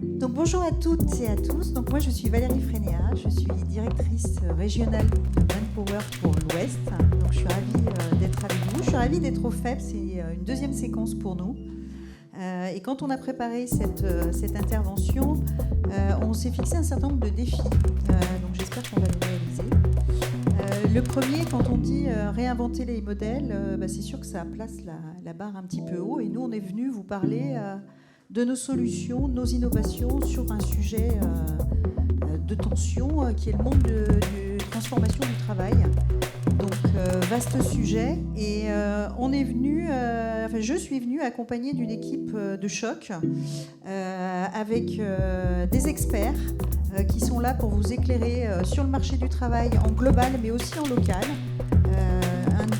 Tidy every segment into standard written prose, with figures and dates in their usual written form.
Donc bonjour à toutes et à tous. Donc moi je suis Valérie Frénéat, je suis directrice régionale de Manpower pour l'Ouest. Donc je suis ravie d'être avec vous. Je suis ravie d'être au FEP, c'est une deuxième séquence pour nous. Et quand on a préparé cette intervention, on s'est fixé un certain nombre de défis. Donc j'espère qu'on va les réaliser. Le premier, quand on dit réinventer les modèles, c'est sûr que ça place la barre un petit peu haut. Et nous, on est venu vous parler de nos solutions, de nos innovations sur un sujet de tension qui est le monde de transformation du travail. Donc, vaste sujet. Et je suis venue accompagnée d'une équipe de choc avec des experts qui sont là pour vous éclairer sur le marché du travail en global, mais aussi en local.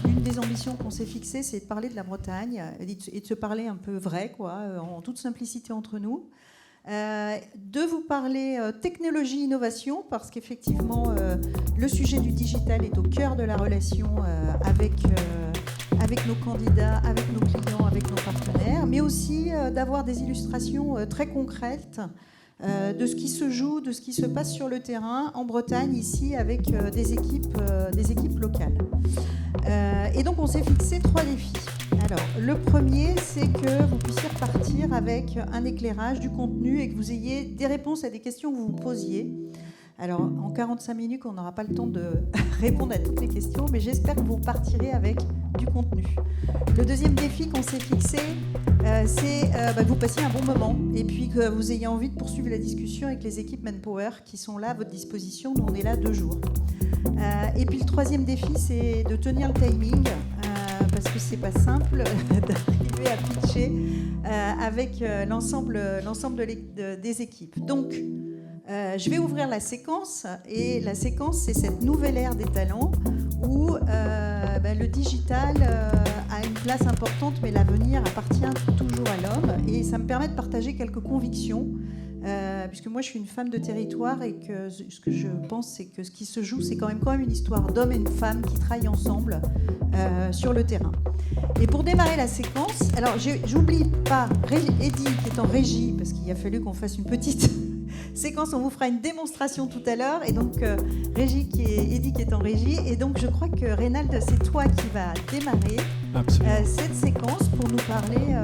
Une des ambitions qu'on s'est fixées, c'est de parler de la Bretagne et de se parler un peu vrai, en toute simplicité entre nous. De vous parler technologie, innovation, parce qu'effectivement, le sujet du digital est au cœur de la relation avec nos candidats, avec nos clients, avec nos partenaires, mais aussi d'avoir des illustrations très concrètes de ce qui se joue, de ce qui se passe sur le terrain en Bretagne, ici, avec des équipes locales. Et donc, on s'est fixé 3 défis. Alors, le premier, c'est que vous puissiez repartir avec un éclairage du contenu et que vous ayez des réponses à des questions que vous vous posiez. Alors, en 45 minutes, on n'aura pas le temps de répondre à toutes les questions, mais j'espère que vous repartirez avec du contenu. Le deuxième défi qu'on s'est fixé, c'est que vous passiez un bon moment et puis que vous ayez envie de poursuivre la discussion avec les équipes Manpower qui sont là à votre disposition. Nous, on est là 2 jours. Et puis le troisième défi, c'est de tenir le timing, parce que c'est pas simple d'arriver à pitcher avec l'ensemble des équipes. Donc, je vais ouvrir la séquence, et la séquence, c'est cette nouvelle ère des talents où le digital a une place importante, mais l'avenir appartient toujours à l'homme. Et ça me permet de partager quelques convictions, puisque moi je suis une femme de territoire et que ce que je pense, c'est que ce qui se joue, c'est quand même une histoire d'hommes et de femmes qui travaillent ensemble sur le terrain. Et pour démarrer la séquence, alors j'oublie pas Eddy qui est en régie, parce qu'il a fallu qu'on fasse une petite séquence, on vous fera une démonstration tout à l'heure, et donc Eddy qui est en régie, et donc je crois que Reynald, c'est toi qui vas démarrer cette séquence pour nous parler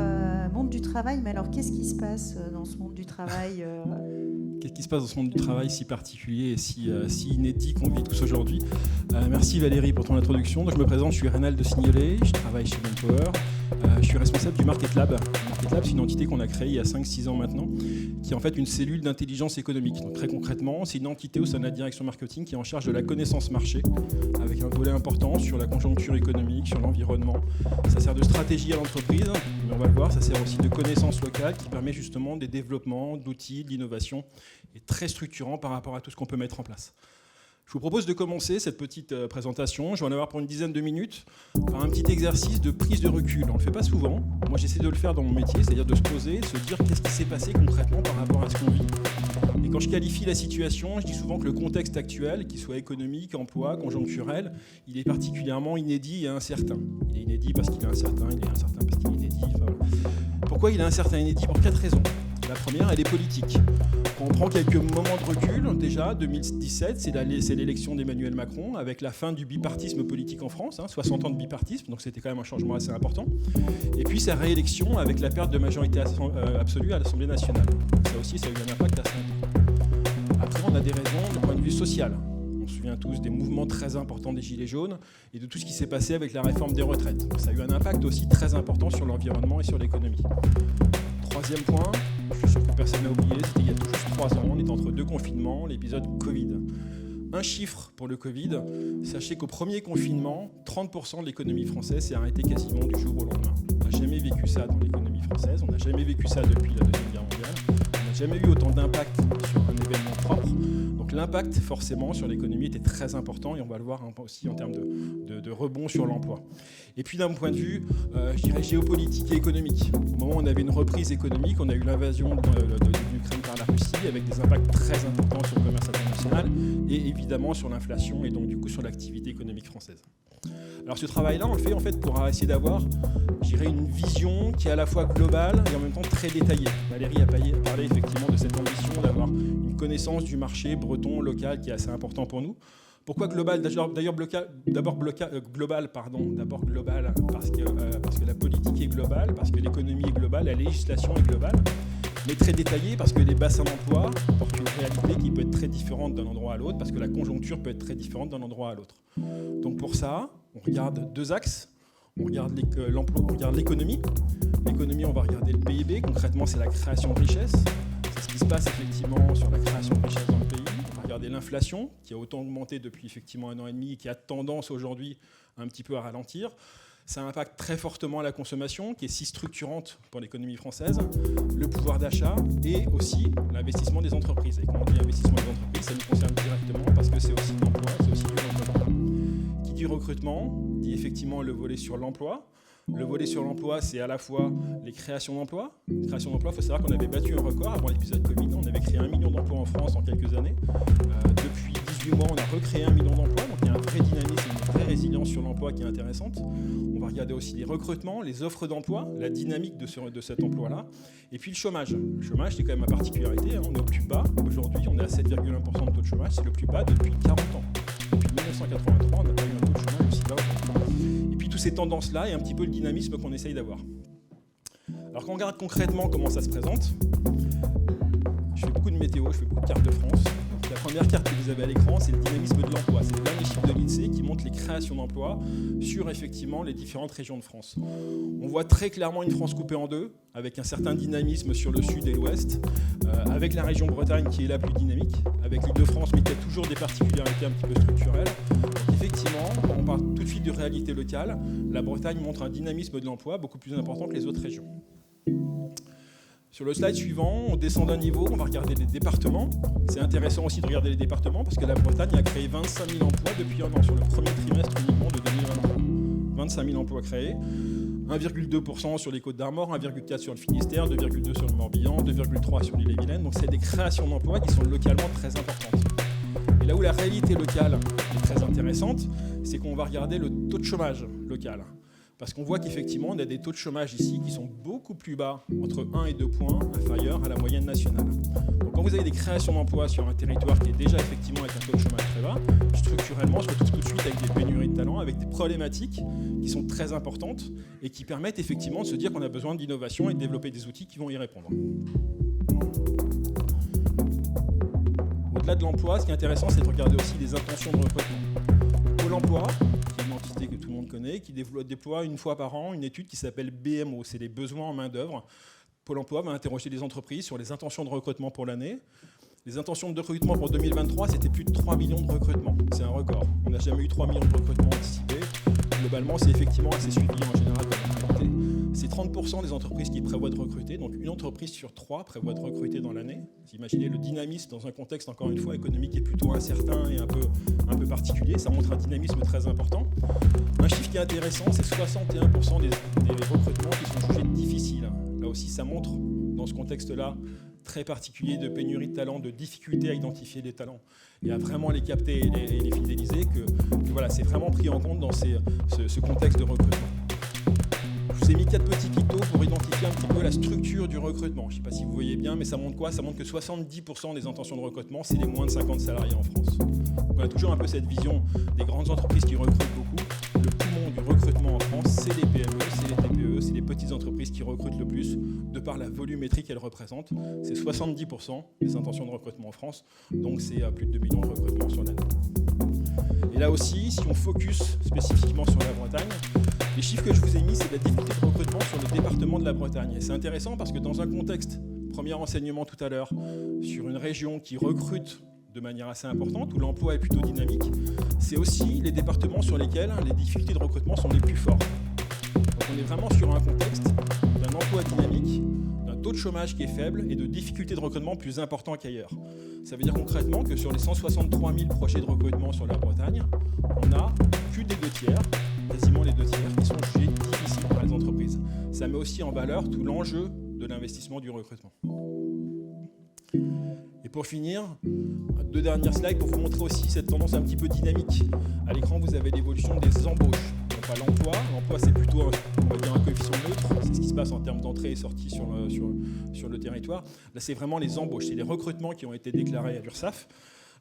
monde du travail. Mais alors qu'est-ce qui se passe dans ce monde du travail Qu'est-ce qui se passe dans ce monde du travail si particulier et si inédit qu'on vit tous aujourd'hui? Merci Valérie pour ton introduction. Donc, je me présente, je suis Reynald Signolet, je travaille chez Manpower. Je suis responsable du Market Lab. Market Lab, c'est une entité qu'on a créée il y a 5-6 ans maintenant, qui est en fait une cellule d'intelligence économique. Donc très concrètement, c'est une entité au sein de la direction marketing qui est en charge de la connaissance marché, avec un volet important sur la conjoncture économique, sur l'environnement. Ça sert de stratégie à l'entreprise, mais on va le voir, ça sert aussi de connaissance locale qui permet justement des développements, d'outils, de l'innovation, et très structurant par rapport à tout ce qu'on peut mettre en place. Je vous propose de commencer cette petite présentation, je vais en avoir pour une dizaine de minutes, par un petit exercice de prise de recul. On ne le fait pas souvent, moi j'essaie de le faire dans mon métier, c'est-à-dire de se poser, se dire qu'est-ce qui s'est passé concrètement par rapport à ce qu'on vit. Et quand je qualifie la situation, je dis souvent que le contexte actuel, qu'il soit économique, emploi, conjoncturel, il est particulièrement inédit et incertain. Il est inédit parce qu'il est incertain, il est incertain parce qu'il est inédit. Enfin, pourquoi il est incertain et inédit? Pour 4 raisons. La première, elle est politique. Quand on prend quelques moments de recul, déjà, 2017, c'est l'élection d'Emmanuel Macron, avec la fin du bipartisme politique en France, 60 ans de bipartisme, donc c'était quand même un changement assez important. Et puis sa réélection avec la perte de majorité absolue à l'Assemblée nationale. Ça aussi, ça a eu un impact assez important. Après, on a des raisons de point de vue social. On se souvient tous des mouvements très importants des Gilets jaunes et de tout ce qui s'est passé avec la réforme des retraites. Ça a eu un impact aussi très important sur l'environnement et sur l'économie. Troisième point, je suis sûr que personne n'a oublié, c'était il y a tout juste 3 ans, on était entre 2 confinements, l'épisode Covid. Un chiffre pour le Covid, sachez qu'au premier confinement, 30% de l'économie française s'est arrêtée quasiment du jour au lendemain. On n'a jamais vécu ça dans l'économie française, on n'a jamais vécu ça depuis la Deuxième Guerre mondiale, on n'a jamais eu autant d'impact sur un événement propre. Donc l'impact forcément sur l'économie était très important et on va le voir aussi en termes de rebond sur l'emploi. Et puis d'un point de vue, je dirais géopolitique et économique. Au moment où on avait une reprise économique, on a eu l'invasion de l'Ukraine par la Russie avec des impacts très importants sur le commerce international et évidemment sur l'inflation et donc du coup sur l'activité économique française. Alors ce travail-là, on le fait en fait pour essayer d'avoir, je dirais, une vision qui est à la fois globale et en même temps très détaillée. Valérie a parlé effectivement de cette ambition connaissance du marché breton, local, qui est assez important pour nous. Pourquoi global? D'abord global, parce que la politique est globale, parce que l'économie est globale, la législation est globale, mais très détaillée parce que les bassins d'emploi portent une réalité qui peut être très différente d'un endroit à l'autre, parce que la conjoncture peut être très différente d'un endroit à l'autre. Donc pour ça, on regarde deux axes. On regarde l'emploi, on regarde l'économie. L'économie, on va regarder le PIB. Concrètement, c'est la création de richesse. C'est ce qui se passe effectivement sur la création de richesse dans le pays. On va regarder l'inflation, qui a autant augmenté depuis effectivement 1 an et demi et qui a tendance aujourd'hui un petit peu à ralentir. Ça impacte très fortement la consommation, qui est si structurante pour l'économie française, le pouvoir d'achat et aussi l'investissement des entreprises. Et quand on dit investissement des entreprises, ça nous concerne directement parce que c'est aussi de l'emploi, c'est aussi du recrutement. Qui dit recrutement, dit effectivement le volet sur l'emploi. Le volet sur l'emploi, c'est à la fois les créations d'emplois. Les créations d'emplois, il faut savoir qu'on avait battu un record avant l'épisode Covid. On avait créé 1 million d'emplois en France en quelques années. Depuis 18 mois, on a recréé 1 million d'emplois. Donc il y a un vrai dynamisme, une vraie résilience sur l'emploi qui est intéressante. On va regarder aussi les recrutements, les offres d'emploi, la dynamique de cet emploi-là. Et puis le chômage. Le chômage, c'est quand même ma particularité. On est au plus bas. Aujourd'hui, on est à 7,1% de taux de chômage. C'est le plus bas depuis 40 ans. Depuis 1983, on n'a pas eu un taux de chômage aussi bas aujourd'hui. Et puis toutes ces tendances-là et un petit peu le dynamisme qu'on essaye d'avoir. Alors quand on regarde concrètement comment ça se présente, je fais beaucoup de météo, je fais beaucoup de cartes de France. La première carte que vous avez à l'écran, c'est le dynamisme de l'emploi. C'est le dernier chiffre de l'INSEE qui montre les créations d'emplois sur effectivement les différentes régions de France. On voit très clairement une France coupée en deux, avec un certain dynamisme sur le sud et l'ouest, avec la région Bretagne qui est la plus dynamique, avec l'Île-de-France, mais qui a toujours des particularités un petit peu structurelles. Donc effectivement, quand on parle tout de suite de réalité locale, la Bretagne montre un dynamisme de l'emploi beaucoup plus important que les autres régions. Sur le slide suivant, on descend d'un niveau, on va regarder les départements. C'est intéressant aussi de regarder les départements parce que la Bretagne a créé 25 000 emplois depuis un an, sur le premier trimestre uniquement de 2023. 25 000 emplois créés, 1,2% sur les Côtes-d'Armor, 1,4% sur le Finistère, 2,2% sur le Morbihan, 2,3% sur l'Ille-et-Vilaine. Donc c'est des créations d'emplois qui sont localement très importantes. Et là où la réalité locale est très intéressante, c'est qu'on va regarder le taux de chômage local. Parce qu'on voit qu'effectivement, on a des taux de chômage ici qui sont beaucoup plus bas, entre 1 et 2 points, inférieurs à la moyenne nationale. Donc quand vous avez des créations d'emplois sur un territoire qui est déjà effectivement avec un taux de chômage très bas, structurellement, on se retrouve tout de suite avec des pénuries de talents, avec des problématiques qui sont très importantes et qui permettent effectivement de se dire qu'on a besoin d'innovation et de développer des outils qui vont y répondre. Au-delà de l'emploi, ce qui est intéressant, c'est de regarder aussi les intentions de recrutement. Pôle emploi, que tout le monde connaît, qui déploie une fois par an une étude qui s'appelle BMO, c'est les besoins en main-d'œuvre. Pôle emploi va interroger les entreprises sur les intentions de recrutement pour l'année. Les intentions de recrutement pour 2023, c'était plus de 3 millions de recrutements. C'est un record. On n'a jamais eu 3 millions de recrutements anticipés. Globalement, c'est effectivement assez suivi en général dans la réalité. C'est 30% des entreprises qui prévoient de recruter, donc une entreprise sur 3 prévoit de recruter dans l'année. Vous imaginez le dynamisme dans un contexte, encore une fois, économique qui est plutôt incertain et un peu particulier. Ça montre un dynamisme très important. Un chiffre qui est intéressant, c'est 61% des recrutements qui sont jugés difficiles. Là aussi, ça montre, dans ce contexte-là, très particulier de pénurie de talents, de difficulté à identifier les talents et à vraiment les capter et les fidéliser, que voilà, c'est vraiment pris en compte dans ce contexte de recrutement. Je vous ai mis 4 petits pictos pour identifier un petit peu la structure du recrutement. Je ne sais pas si vous voyez bien, mais ça montre quoi? Ça montre que 70% des intentions de recrutement, c'est les moins de 50 salariés en France. Donc on a toujours un peu cette vision des grandes entreprises qui recrutent beaucoup. Le poumon du recrutement en France, c'est les PME, c'est les TPE, c'est les petites entreprises qui recrutent le plus, de par la volumétrie qu'elles représentent. C'est 70% des intentions de recrutement en France, donc c'est plus de 2 millions de recrutements sur l'année. Et là aussi, si on focus spécifiquement sur la Bretagne, les chiffres que je vous ai mis, c'est la difficulté de recrutement sur le département de la Bretagne. Et c'est intéressant parce que dans un contexte, premier enseignement tout à l'heure, sur une région qui recrute de manière assez importante, où l'emploi est plutôt dynamique, c'est aussi les départements sur lesquels les difficultés de recrutement sont les plus fortes. Donc on est vraiment sur un contexte d'un emploi dynamique, d'un taux de chômage qui est faible et de difficultés de recrutement plus importants qu'ailleurs. Ça veut dire concrètement que sur les 163 000 projets de recrutement sur la Bretagne, on a plus des 2 tiers, quasiment les 2 tiers, qui sont jugés difficiles par les entreprises. Ça met aussi en valeur tout l'enjeu de l'investissement du recrutement. Et pour finir, 2 dernières slides pour vous montrer aussi cette tendance un petit peu dynamique. À l'écran, vous avez l'évolution des embauches. Donc rapport à l'emploi. L'emploi, c'est plutôt, on va dire, un coefficient neutre. C'est ce qui se passe en termes d'entrée et sortie sur le territoire. Là, c'est vraiment les embauches, c'est les recrutements qui ont été déclarés à l'URSSAF.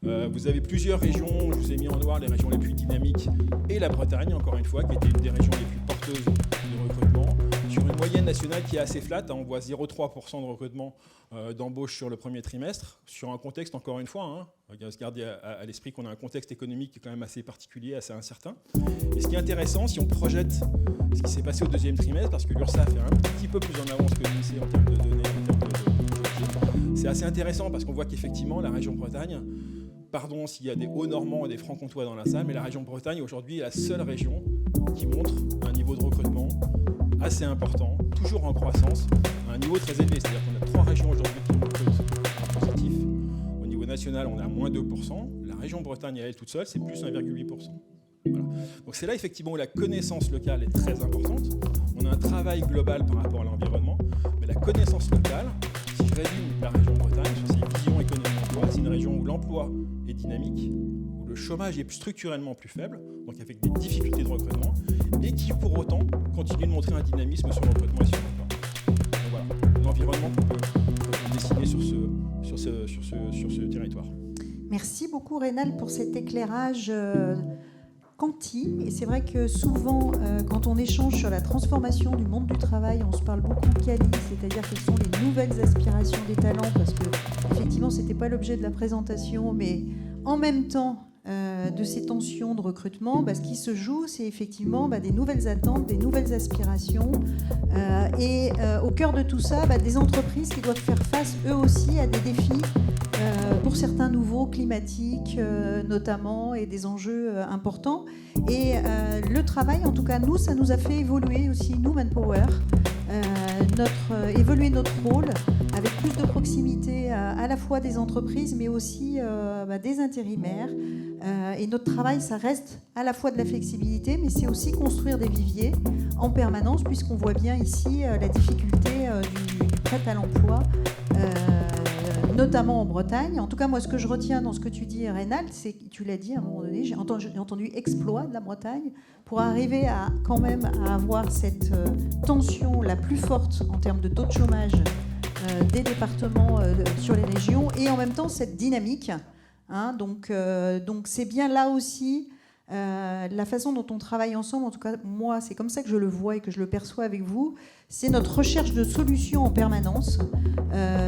Vous avez plusieurs régions, je vous ai mis en noir les régions les plus dynamiques et la Bretagne, encore une fois, qui était une des régions les plus porteuses de recrutement. Sur une moyenne nationale qui est assez flat, on voit 0,3% de recrutement d'embauche sur le premier trimestre, sur un contexte, encore une fois, garder à l'esprit qu'on a un contexte économique qui est quand même assez particulier, assez incertain. Et ce qui est intéressant, si on projette ce qui s'est passé au deuxième trimestre, parce que l'URSSAF est un petit peu plus en avance que l'INSEE en termes de données, c'est assez intéressant parce qu'on voit qu'effectivement, la région Bretagne, pardon s'il y a des Hauts-Normands et des Franc-Comtois dans la salle, mais la région Bretagne aujourd'hui est la seule région qui montre un niveau de recrutement assez important, toujours en croissance, à un niveau très élevé. C'est-à-dire qu'on a 3 régions aujourd'hui qui recrutent en positif. Au niveau national, on est à moins 2%. La région Bretagne, elle toute seule, c'est plus 1,8%. Voilà. Donc c'est là effectivement où la connaissance locale est très importante. On a un travail global par rapport à l'environnement, mais la connaissance locale, si je résume la région Bretagne sur ses visions économie-emploi, c'est une région où l'emploi est dynamique, où le chômage est structurellement plus faible, donc avec des difficultés de recrutement, et qui pour autant continue de montrer un dynamisme sur le recrutement et sur l'emploi. Donc voilà, l'environnement qu'on peut dessiner sur ce territoire. Merci beaucoup Rénal pour cet éclairage quanti. Et c'est vrai que souvent, quand on échange sur la transformation du monde du travail, on se parle beaucoup quali, c'est-à-dire quelles sont les nouvelles aspirations des talents, parce que effectivement, c'était pas l'objet de la présentation, mais en même temps de ces tensions de recrutement, ce qui se joue, c'est effectivement des nouvelles attentes, des nouvelles aspirations, et au cœur de tout ça, des entreprises qui doivent faire face eux aussi à des défis, pour certains nouveaux, climatiques notamment, et des enjeux importants. Et le travail, en tout cas nous, ça nous a fait évoluer aussi, nous, Manpower, évoluer notre rôle avec plus de proximité à la fois des entreprises, mais aussi des intérimaires. Et notre travail, ça reste à la fois de la flexibilité, mais c'est aussi construire des viviers en permanence, puisqu'on voit bien ici la difficulté du prêt à l'emploi, notamment en Bretagne. En tout cas, moi, ce que je retiens dans ce que tu dis, Rénal, c'est que tu l'as dit à un moment donné, j'ai entendu exploit de la Bretagne pour arriver à quand même à avoir cette tension la plus forte en termes de taux de chômage des départements sur les régions, et en même temps cette dynamique. Donc c'est bien là aussi la façon dont on travaille ensemble. En tout cas, moi, c'est comme ça que je le vois et que je le perçois avec vous. C'est notre recherche de solutions en permanence.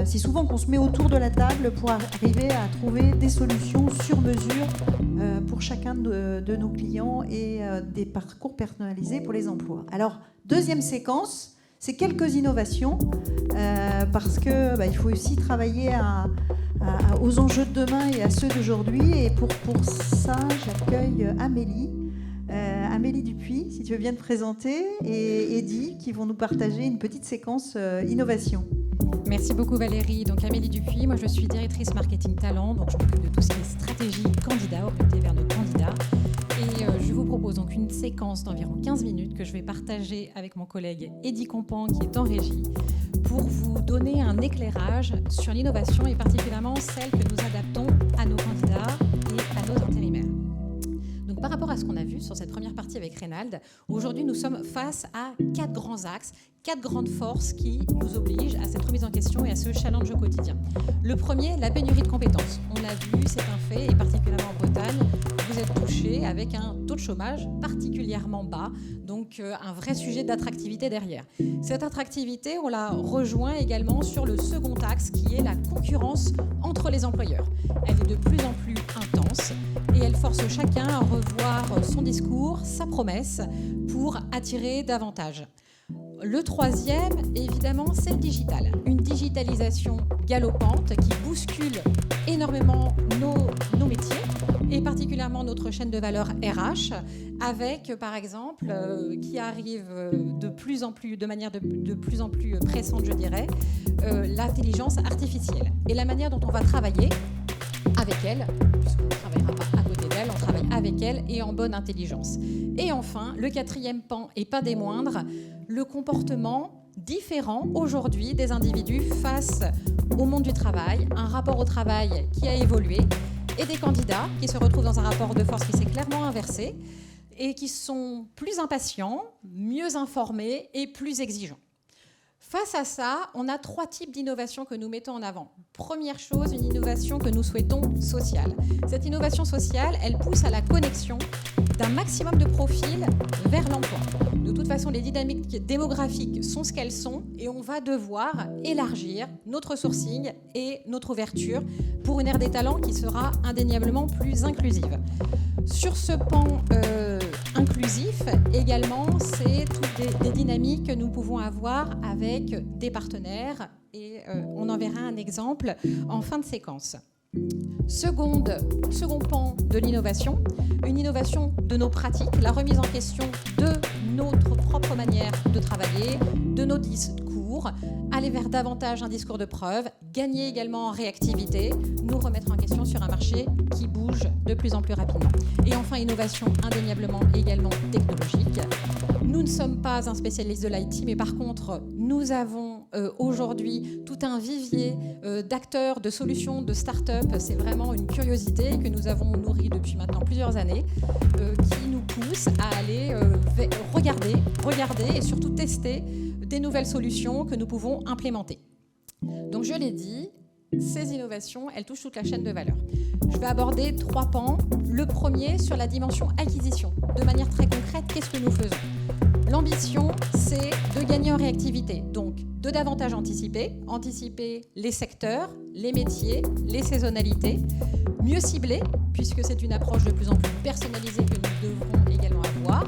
C'est souvent qu'on se met autour de la table pour arriver à trouver des solutions sur mesure pour chacun de nos clients, et des parcours personnalisés pour les emplois. Alors, deuxième séquence, c'est quelques innovations, parce que il faut aussi travailler aux enjeux de demain et à ceux d'aujourd'hui. Et pour ça, j'accueille Amélie Dupuis, si tu veux bien te présenter, et Eddy, qui vont nous partager une petite séquence innovation. Merci beaucoup Valérie. Donc Amélie Dupuis, moi je suis directrice marketing talent, donc je m'occupe de tout ce qui est stratégie candidat, orientée vers nos candidats. Et je vous propose donc une séquence d'environ 15 minutes que je vais partager avec mon collègue Eddy Compan, qui est en régie, pour vous donner un éclairage sur l'innovation, et particulièrement celle que nous adaptons à nos candidats et à nos intérimaires. Donc, par rapport à ce qu'on a vu sur cette première partie avec Reynald, aujourd'hui nous sommes face à 4 grands axes, 4 grandes forces qui nous obligent à cette remise en question et à ce challenge au quotidien. Le premier, la pénurie de compétences. On a vu, c'est un fait, et particulièrement en Bretagne, vous êtes touchés avec un taux de chômage particulièrement bas, donc un vrai sujet d'attractivité derrière. Cette attractivité, on la rejoint également sur le second axe, qui est la concurrence entre les employeurs. Elle est de plus en plus intense et elle force chacun à revoir son discours, sa promesse, pour attirer davantage. Le troisième, évidemment, c'est le digital. Une digitalisation galopante qui bouscule énormément nos métiers, et particulièrement notre chaîne de valeur RH, avec, par exemple, qui arrive de manière de plus en plus pressante, je dirais, l'intelligence artificielle. Et la manière dont on va travailler avec elle, puisqu'on ne travaillera pas à côté d'elle, on travaille avec elle et en bonne intelligence. Et enfin, le quatrième pan, et pas des moindres, le comportement différent aujourd'hui des individus face au monde du travail, un rapport au travail qui a évolué, et des candidats qui se retrouvent dans un rapport de force qui s'est clairement inversé. et qui sont plus impatients, mieux informés et plus exigeants. Face à ça, on a 3 types d'innovations que nous mettons en avant. Première chose, une innovation que nous souhaitons sociale. Cette innovation sociale, elle pousse à la connexion d'un maximum de profils vers l'emploi. De toute façon, les dynamiques démographiques sont ce qu'elles sont et on va devoir élargir notre sourcing et notre ouverture pour une ère des talents qui sera indéniablement plus inclusive. Sur ce pan inclusif, également, c'est toutes des dynamiques que nous pouvons avoir avec des partenaires et on en verra un exemple en fin de séquence. Second pan de l'innovation, une innovation de nos pratiques, la remise en question de notre propre manière de travailler, de nos discours, aller vers davantage un discours de preuve, gagner également en réactivité, nous remettre en question sur un marché qui bouge de plus en plus rapidement. Et enfin, innovation indéniablement également technologique. Nous ne sommes pas un spécialiste de l'IT, mais par contre, nous avons aujourd'hui tout un vivier d'acteurs, de solutions, de start-up. C'est vraiment une curiosité que nous avons nourrie depuis maintenant plusieurs années, qui nous pousse à aller regarder et surtout tester des nouvelles solutions que nous pouvons implémenter. Donc je l'ai dit, ces innovations, elles touchent toute la chaîne de valeur. Je vais aborder 3 pans. Le premier sur la dimension acquisition. De manière très concrète, qu'est-ce que nous faisons ? L'ambition, c'est de gagner en réactivité, donc de davantage anticiper les secteurs, les métiers, les saisonnalités, mieux cibler, puisque c'est une approche de plus en plus personnalisée que nous devrons également avoir,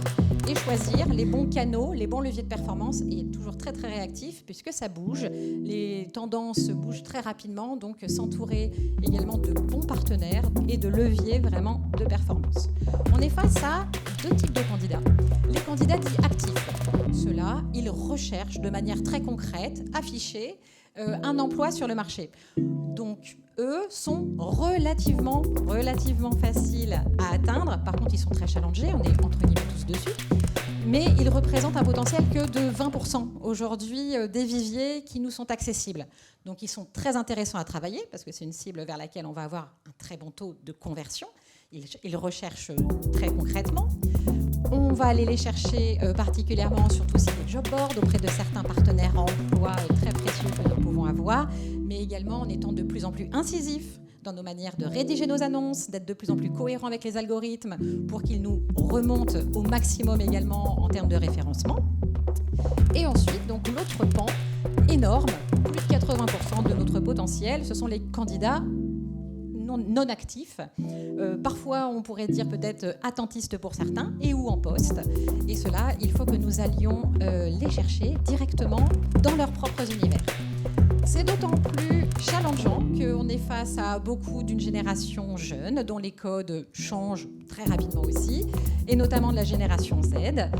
et choisir les bons canaux, les bons leviers de performance, et toujours très très réactif, puisque ça bouge, les tendances bougent très rapidement, donc s'entourer également de bons partenaires et de leviers vraiment de performance. On est face à 2 types de candidats. Les candidats dits actifs. Ceux-là, ils recherchent de manière très concrète, affichée, un emploi sur le marché. Donc, eux sont relativement faciles à atteindre. Par contre, ils sont très challengés. On est entre guillemets tous dessus. Mais ils représentent un potentiel que de 20% aujourd'hui des viviers qui nous sont accessibles. Donc, ils sont très intéressants à travailler parce que c'est une cible vers laquelle on va avoir un très bon taux de conversion. Ils recherchent très concrètement. On va aller les chercher particulièrement sur tous les job boards auprès de certains partenaires en emploi très précieux que nous pouvons avoir, mais également en étant de plus en plus incisifs dans nos manières de rédiger nos annonces, d'être de plus en plus cohérents avec les algorithmes pour qu'ils nous remontent au maximum également en termes de référencement. Et ensuite, donc l'autre pan énorme, plus de 80% de notre potentiel, ce sont les candidats non actifs, parfois on pourrait dire peut-être attentistes pour certains et ou en poste. Et cela, il faut que nous allions les chercher directement dans leurs propres univers. C'est d'autant plus challengeant qu'on est face à beaucoup d'une génération jeune dont les codes changent très rapidement aussi, et notamment de la génération Z.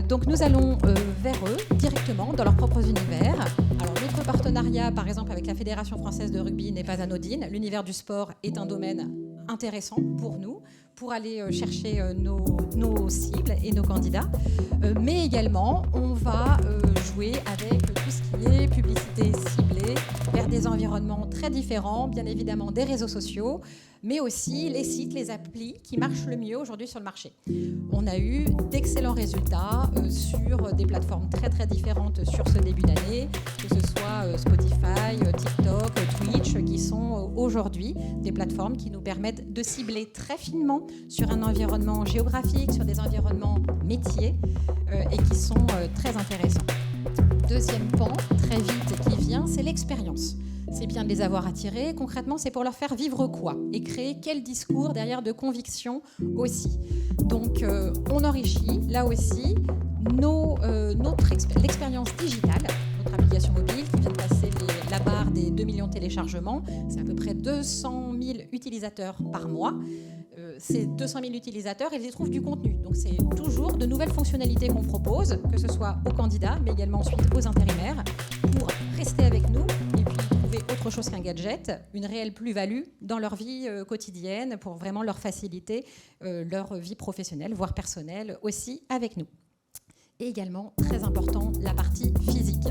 Donc nous allons vers eux directement dans leurs propres univers. Alors notre partenariat par exemple avec la Fédération française de rugby n'est pas anodine. L'univers du sport est un domaine intéressant pour nous, pour aller chercher nos cibles et nos candidats. Mais également, on va jouer avec tout ce qui est publicité ciblée vers des environnements très différents, bien évidemment des réseaux sociaux, mais aussi les sites, les applis qui marchent le mieux aujourd'hui sur le marché. On a eu d'excellents résultats sur des plateformes très très différentes sur ce début d'année, que ce soit Spotify, TikTok, Twitch, qui sont aujourd'hui des plateformes qui nous permettent de cibler très finement sur un environnement géographique, sur des environnements métiers et qui sont très intéressants. Deuxième pan, très vite, qui vient, c'est l'expérience. C'est bien de les avoir attirés. Concrètement, c'est pour leur faire vivre quoi ? Et créer quel discours derrière de conviction aussi. Donc, on enrichit, là aussi, l'expérience digitale, notre application mobile qui vient de passer la barre des 2 millions de téléchargements. C'est à peu près 200 000 utilisateurs par mois. Ces 200 000 utilisateurs, ils y trouvent du contenu. Donc, c'est toujours de nouvelles fonctionnalités qu'on propose, que ce soit aux candidats, mais également ensuite aux intérimaires, pour rester avec nous et puis trouver autre chose qu'un gadget, une réelle plus-value dans leur vie quotidienne pour vraiment leur faciliter leur vie professionnelle, voire personnelle aussi avec nous. Et également, très important, la partie physique.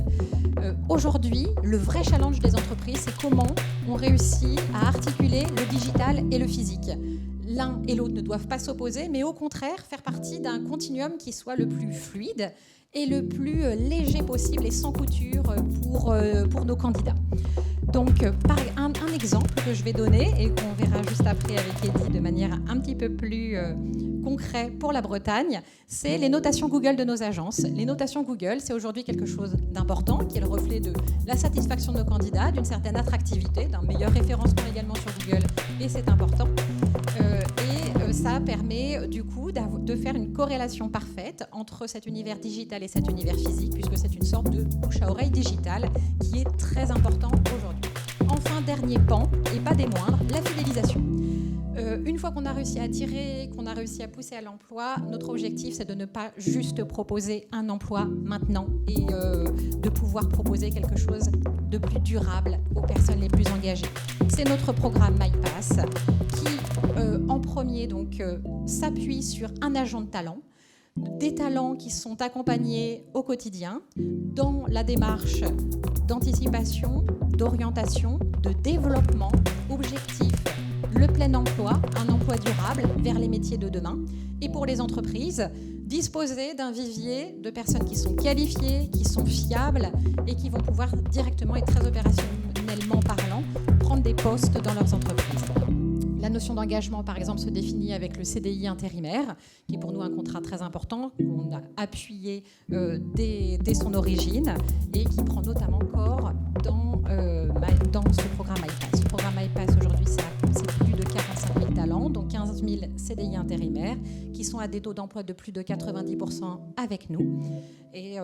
Aujourd'hui, le vrai challenge des entreprises, c'est comment on réussit à articuler le digital et le physique. l'un et l'autre ne doivent pas s'opposer, mais au contraire faire partie d'un continuum qui soit le plus fluide et le plus léger possible et sans couture pour nos candidats. Donc, un exemple que je vais donner et qu'on verra juste après avec Eddy de manière un petit peu plus concret pour la Bretagne, c'est les notations Google de nos agences. Les notations Google, c'est aujourd'hui quelque chose d'important, qui est le reflet de la satisfaction de nos candidats, d'une certaine attractivité, d'un meilleur référencement également sur Google, et c'est important. Ça permet du coup de faire une corrélation parfaite entre cet univers digital et cet univers physique, puisque c'est une sorte de bouche à oreille digitale qui est très important aujourd'hui. Enfin, dernier pan, et pas des moindres, la fidélisation. Une fois qu'on a réussi à attirer, qu'on a réussi à pousser à l'emploi, notre objectif, c'est de ne pas juste proposer un emploi maintenant et de pouvoir proposer quelque chose de plus durable aux personnes les plus engagées. C'est notre programme MyPass qui, en premier, s'appuie sur un agent de talent, des talents qui sont accompagnés au quotidien dans la démarche d'anticipation, d'orientation, de développement, objectif, le plein emploi, un emploi durable vers les métiers de demain. Et pour les entreprises, disposer d'un vivier de personnes qui sont qualifiées, qui sont fiables et qui vont pouvoir directement et très opérationnellement parlant prendre des postes dans leurs entreprises. La notion d'engagement, par exemple, se définit avec le CDI intérimaire, qui est pour nous un contrat très important, qu'on a appuyé dès son origine et qui prend notamment corps dans ce programme MyPass. Ce programme MyPass, aujourd'hui, c'est plus de 45 000 talents, donc 15 000 CDI intérimaires, qui sont à des taux d'emploi de plus de 90% avec nous, et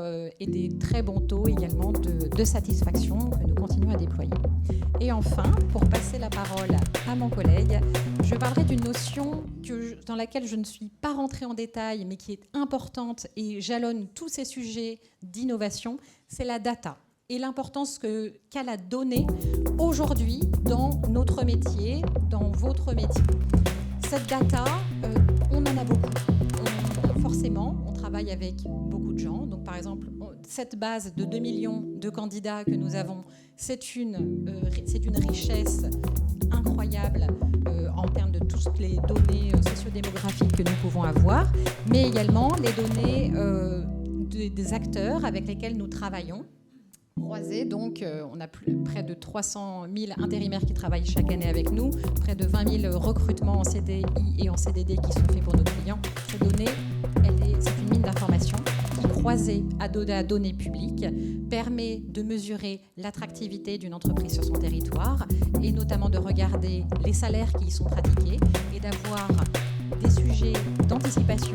des très bons taux également de satisfaction que nous continuons à déployer. Et enfin, pour passer la parole à mon collègue, je parlerai d'une notion dans laquelle je ne suis pas rentrée en détail, mais qui est importante et jalonne tous ces sujets d'innovation, c'est la data et l'importance qu'a la donnée aujourd'hui dans notre métier, dans votre métier. Cette data, on en a beaucoup. Forcément, on travaille avec beaucoup de gens. Donc, par exemple, cette base de 2 millions de candidats que nous avons, c'est une richesse incroyable en termes de toutes les données sociodémographiques que nous pouvons avoir, mais également les données des acteurs avec lesquels nous travaillons. Croisés, donc on a près de 300 000 intérimaires qui travaillent chaque année avec nous, près de 20 000 recrutements en CDI et en CDD qui sont faits pour nos clients. Ces données, c'est une mine d'information qui, croisée à données publiques, permet de mesurer l'attractivité d'une entreprise sur son territoire et notamment de regarder les salaires qui y sont pratiqués et d'avoir des sujets d'anticipation,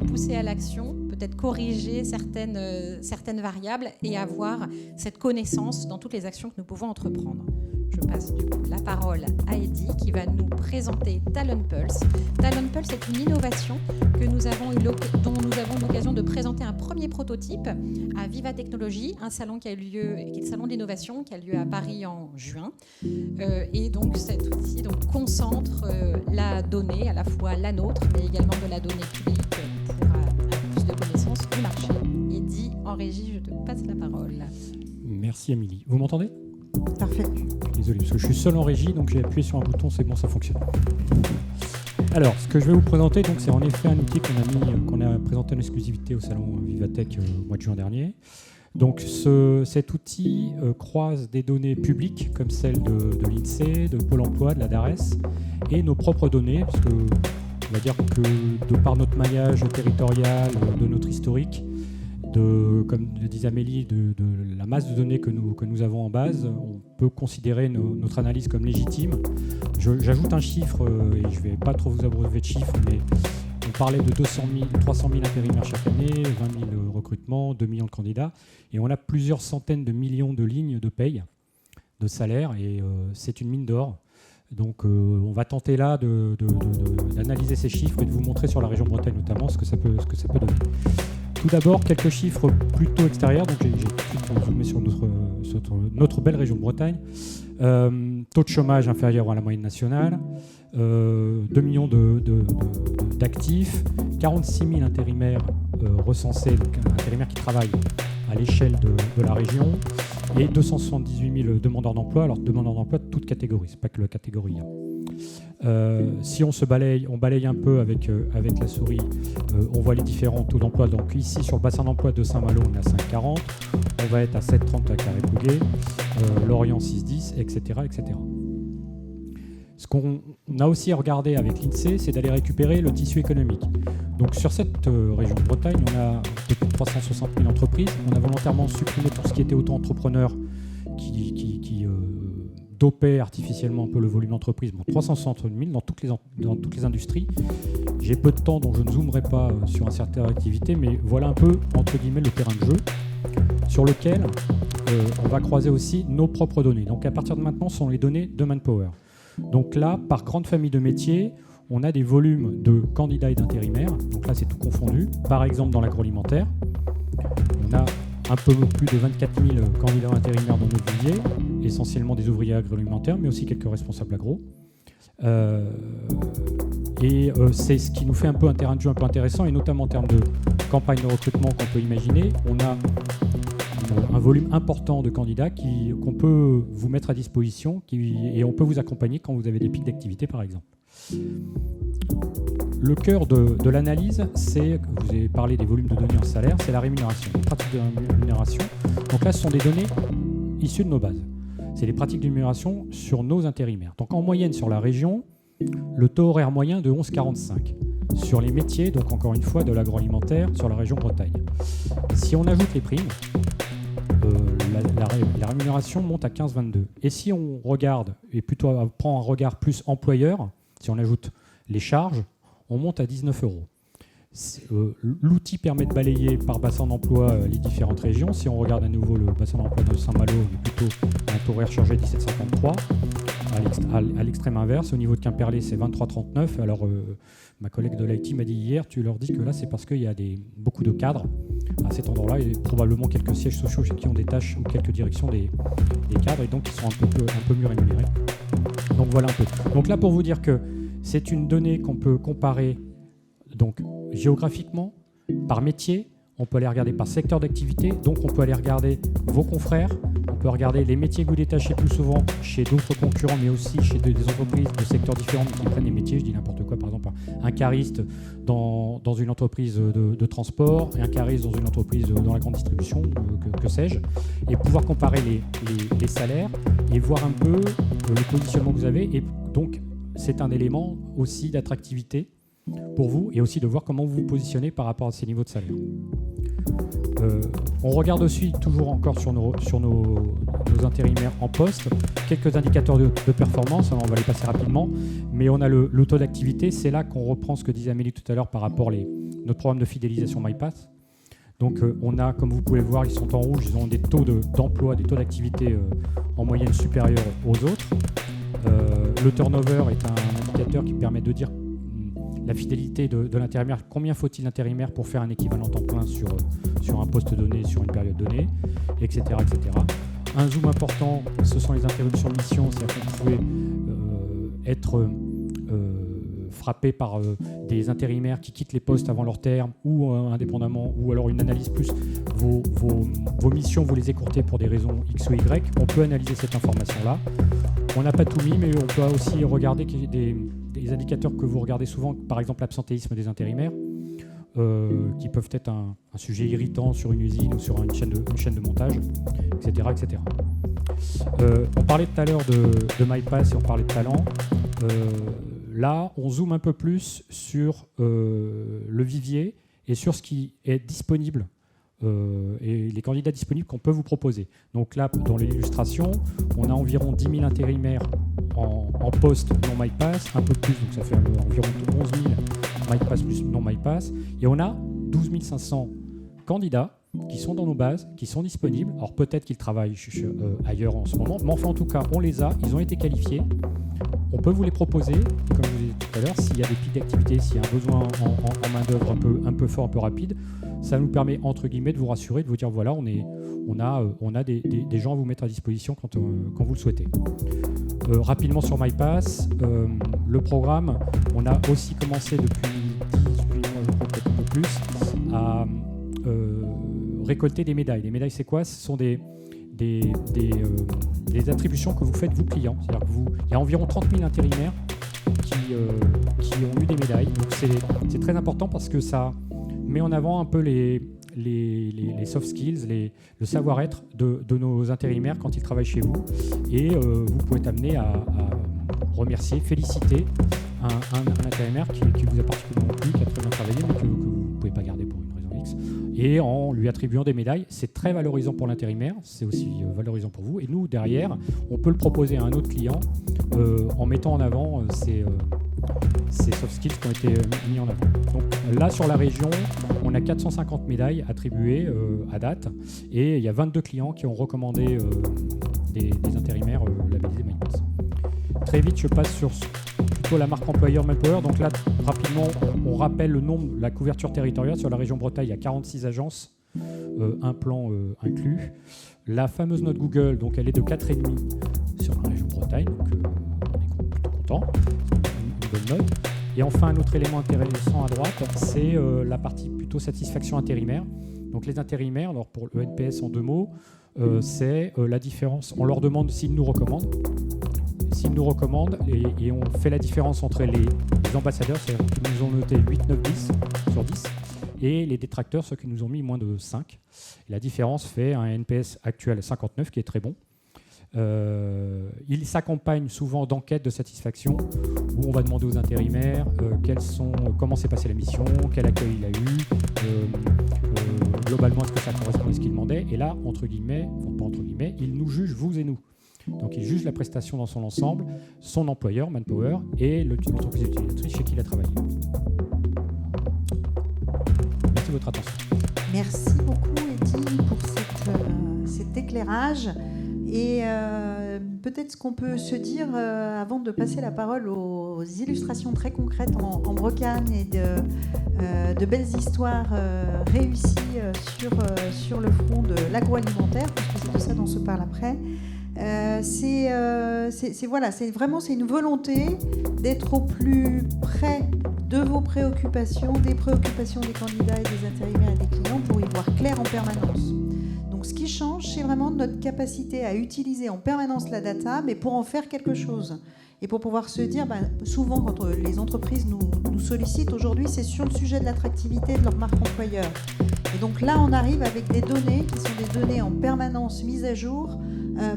pousser à l'action, peut-être corriger certaines variables et avoir cette connaissance dans toutes les actions que nous pouvons entreprendre. Je passe du coup la parole à Eddy qui va nous présenter Talent Pulse. Talent Pulse est une innovation dont nous avons l'occasion de présenter un premier prototype à Viva Technologies, un salon qui a eu lieu, qui est le salon d'innovation qui a lieu à Paris en juin. Et donc cet outil concentre la donnée, à la fois la nôtre, mais également de la donnée publique pour plus de connaissances du marché. Eddy, en régie, je te passe la parole. Merci Amélie. Vous m'entendez ? Parfait. Désolé, parce que je suis seul en régie, donc j'ai appuyé sur un bouton, c'est bon, ça fonctionne. Alors, ce que je vais vous présenter, donc, c'est en effet un outil qu'on a présenté en exclusivité au salon Vivatech au mois de juin dernier. Donc, cet outil croise des données publiques comme celles de l'INSEE, de Pôle emploi, de la DARES, et nos propres données, parce que on va dire que de par notre maillage territorial, de notre historique, comme le disait Amélie, de la masse de données que nous avons en base, on peut considérer notre analyse comme légitime. J'ajoute un chiffre, et je ne vais pas trop vous abreuver de chiffres, mais on parlait de 300 000 intérimaires chaque année, 20 000 recrutements, 2 millions de candidats, et on a plusieurs centaines de millions de lignes de paye, de salaire, et c'est une mine d'or. Donc on va tenter là d'analyser ces chiffres et de vous montrer sur la région Bretagne notamment ce que ça peut donner. Tout d'abord, quelques chiffres plutôt extérieurs. Donc, j'ai tout de suite zoomé sur notre belle région de Bretagne. Taux de chômage inférieur à la moyenne nationale, 2 millions d'actifs, 46 000 intérimaires recensés, donc intérimaires qui travaillent à l'échelle de la région, et 278 000 demandeurs d'emploi. Alors, demandeurs d'emploi de toutes catégories, ce n'est pas que la catégorie A. Si on balaye un peu avec la souris, on voit les différents taux d'emploi. Donc ici, sur le bassin d'emploi de Saint-Malo, on est à 5,40. On va être à 7,30 à Carré-Pouguet, Lorient 6,10, etc., etc. Ce qu'on a aussi regardé avec l'INSEE, c'est d'aller récupérer le tissu économique. Donc sur cette région de Bretagne, on a plus de 360 000 entreprises. On a volontairement supprimé tout ce qui était auto-entrepreneur qui dopait artificiellement un peu le volume d'entreprise. Bon, 360 000 dans toutes les industries. J'ai peu de temps, donc je ne zoomerai pas sur un certain activité, mais voilà un peu, entre guillemets, le terrain de jeu sur lequel on va croiser aussi nos propres données. Donc à partir de maintenant, ce sont les données de Manpower. Donc là, par grande famille de métiers, on a des volumes de candidats et d'intérimaires. Donc là, c'est tout confondu. Par exemple, dans l'agroalimentaire, on a un peu plus de 24 000 candidats intérimaires dans notre vivier, essentiellement des ouvriers agroalimentaires, mais aussi quelques responsables agro. C'est ce qui nous fait un peu un terrain de jeu un peu intéressant, et notamment en termes de campagne de recrutement qu'on peut imaginer. On a un volume important de candidats qu'on peut vous mettre à disposition et on peut vous accompagner quand vous avez des pics d'activité, par exemple. Le cœur de l'analyse, c'est, vous avez parlé des volumes de données en salaire, c'est la rémunération, les pratiques de rémunération. Donc là, ce sont des données issues de nos bases. C'est les pratiques de rémunération sur nos intérimaires. Donc en moyenne sur la région, le taux horaire moyen de 11,45. Sur les métiers, donc encore une fois, de l'agroalimentaire sur la région Bretagne. Si on ajoute les primes, la rémunération monte à 15,22. Et si on regarde, et plutôt prend un regard plus employeur, si on ajoute les charges, on monte à 19 euros. L'outil permet de balayer par bassin d'emploi les différentes régions. Si on regarde à nouveau le bassin d'emploi de Saint-Malo, on est plutôt à un taux horaire chargé 17,53. À l'extrême inverse, au niveau de Quimperlé, c'est 23,39. Alors, ma collègue de l'IT m'a dit hier, tu leur dis que là, c'est parce qu'il y a beaucoup de cadres à cet endroit-là, et probablement quelques sièges sociaux qui ont des tâches ou quelques directions des cadres, et donc ils sont un peu mieux rémunérés. Donc voilà un peu. Donc là, pour vous dire que c'est une donnée qu'on peut comparer donc géographiquement, par métier, on peut aller regarder par secteur d'activité, donc on peut aller regarder vos confrères, on peut regarder les métiers que vous détachez plus souvent chez d'autres concurrents, mais aussi chez des entreprises de secteurs différents qui prennent les métiers, je dis n'importe quoi, par exemple un cariste dans une entreprise de transport, et un cariste dans une entreprise dans la grande distribution, que sais-je, et pouvoir comparer les salaires et voir un peu le positionnement que vous avez, et donc c'est un élément aussi d'attractivité pour vous, et aussi de voir comment vous vous positionnez par rapport à ces niveaux de salaire. On regarde aussi, toujours encore sur nos intérimaires en poste, quelques indicateurs de performance. Alors on va les passer rapidement, mais on a le taux d'activité. C'est là qu'on reprend ce que disait Amélie tout à l'heure par rapport à notre programme de fidélisation MyPass. Donc on a, comme vous pouvez le voir, ils sont en rouge, ils ont des taux d'emploi, des taux d'activité en moyenne supérieurs aux autres. Le turnover est un indicateur qui permet de dire la fidélité de l'intérimaire, combien faut-il d'intérimaires pour faire un équivalent temps plein sur un poste donné, sur une période donnée, etc., etc. Un zoom important, ce sont les interruptions de mission, c'est-à-dire qu'on pouvait être frappé par des intérimaires qui quittent les postes avant leur terme, ou indépendamment, ou alors une analyse plus vos missions, vous les écourtez pour des raisons X ou Y. On peut analyser cette information-là. On n'a pas tout mis, mais on peut aussi regarder des indicateurs que vous regardez souvent, par exemple l'absentéisme des intérimaires, qui peuvent être un sujet irritant sur une usine ou sur une chaîne de montage, etc. etc. On parlait tout à l'heure de MyPass et on parlait de talent. Là, on zoome un peu plus sur le vivier et sur ce qui est disponible et les candidats disponibles qu'on peut vous proposer. Donc là, dans l'illustration, on a environ 10 000 intérimaires en poste non MyPass, un peu plus, donc ça fait environ 11 000 MyPass plus non MyPass, et on a 12 500 candidats qui sont dans nos bases, qui sont disponibles. Alors peut-être qu'ils travaillent ailleurs en ce moment, mais enfin en tout cas, on les a, ils ont été qualifiés. On peut vous les proposer, comme je vous ai dit tout à l'heure, s'il y a des pics d'activité, s'il y a un besoin en main-d'œuvre un peu fort, un peu rapide, ça nous permet, entre guillemets, de vous rassurer, de vous dire voilà, on a des gens à vous mettre à disposition quand vous le souhaitez. Rapidement sur MyPass, le programme, on a aussi commencé depuis 18 mois, je crois peut-être un peu plus, à récolter des médailles. Les médailles, c'est quoi ? Ce sont des attributions que vous faites vous clients. C'est-à-dire qu'il y a environ 30 000 intérimaires qui ont eu des médailles. Donc c'est très important parce que ça met en avant un peu les soft skills, le savoir-être de nos intérimaires quand ils travaillent chez vous. Et vous pouvez être amené à remercier, féliciter un intérimaire qui vous a particulièrement plu, qui a très bien travaillé, mais que vous ne pouvez pas garder pour une raison X. Et en lui attribuant des médailles, c'est très valorisant pour l'intérimaire, c'est aussi valorisant pour vous. Et nous, derrière, on peut le proposer à un autre client en mettant en avant ces soft skills qui ont été mis en avant. Donc là, sur la région, on a 450 médailles attribuées à date, et il y a 22 clients qui ont recommandé des intérimaires labellisés MyPass. Très vite, je passe sur plutôt la marque employeur Manpower. Donc là, rapidement, on rappelle le nombre, la couverture territoriale. Sur la région Bretagne, il y a 46 agences, un plan inclus. La fameuse note Google, donc elle est de 4,5 sur la région Bretagne, donc on est plutôt content, une bonne note. Et enfin, un autre élément intéressant à droite, c'est la partie plutôt satisfaction intérimaire. Donc les intérimaires, alors pour le NPS en 2 mots, c'est la différence. On leur demande s'ils nous recommandent. S'ils nous recommandent, et on fait la différence entre les ambassadeurs, c'est-à-dire qui nous ont noté 8, 9, 10 sur 10, et les détracteurs, ceux qui nous ont mis moins de 5. Et la différence fait un NPS actuel à 59, qui est très bon. Il s'accompagne souvent d'enquêtes de satisfaction, où on va demander aux intérimaires comment s'est passée la mission, quel accueil il a eu, globalement, est-ce que ça correspond à ce qu'il demandait. Et là, entre guillemets, enfin pas entre guillemets, il nous juge, vous et nous. Donc il juge la prestation dans son ensemble, son employeur, Manpower, et l'entreprise utilisatrice chez qui il a travaillé. Merci de votre attention. Merci beaucoup, Eddy, pour cet éclairage. Et peut-être ce qu'on peut se dire avant de passer la parole aux illustrations très concrètes en brocane et de belles histoires réussies sur le front de l'agroalimentaire, parce que c'est de ça dont on se parle après. C'est une volonté d'être au plus près de vos préoccupations, des préoccupations des candidats et des intérimaires et des clients pour y voir clair en permanence. Donc ce qui change, c'est vraiment notre capacité à utiliser en permanence la data, mais pour en faire quelque chose. Et pour pouvoir se dire, souvent quand les entreprises nous sollicitent aujourd'hui, c'est sur le sujet de l'attractivité de leur marque employeur. Et donc là, on arrive avec des données qui sont des données en permanence mises à jour